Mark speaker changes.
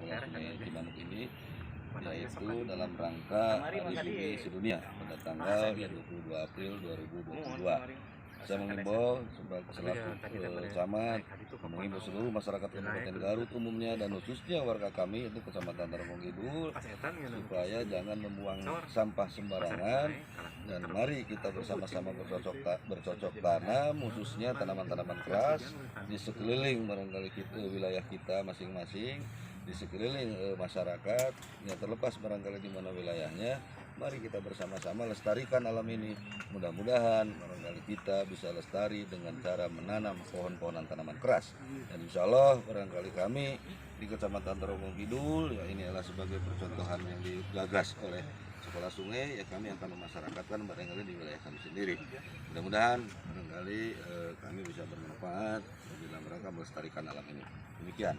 Speaker 1: sekolah Sungai Cimanuk ini, yaitu dalam rangka Hari Bumi Sedunia pada tanggal 22 April 2022. Saya mengimbau selaku camat mengimbau seluruh masyarakat Kabupaten Garut umumnya dan khususnya warga kami itu Kecamatan Tarogong Kidul supaya jangan membuang sampah sembarangan, dan mari kita bersama-sama bercocok tanam, khususnya tanaman-tanaman keras di sekeliling barangkali wilayah kita masing-masing, di sekeliling masyarakat yang terlepas barangkali di mana wilayahnya. Mari kita bersama-sama lestarikan alam ini. Mudah-mudahan barangkali kita bisa lestari dengan cara menanam pohon-pohonan tanaman keras. Dan insya Allah barangkali kami di Kecamatan Tarogong Kidul, ya ini adalah sebagai percontohan yang digagas oleh Sekolah Sungai, ya kami akan memasyarakatkan barangkali di wilayah kami sendiri. Mudah-mudahan barangkali kami bisa bermanfaat dalam rangka melestarikan alam ini. Demikian.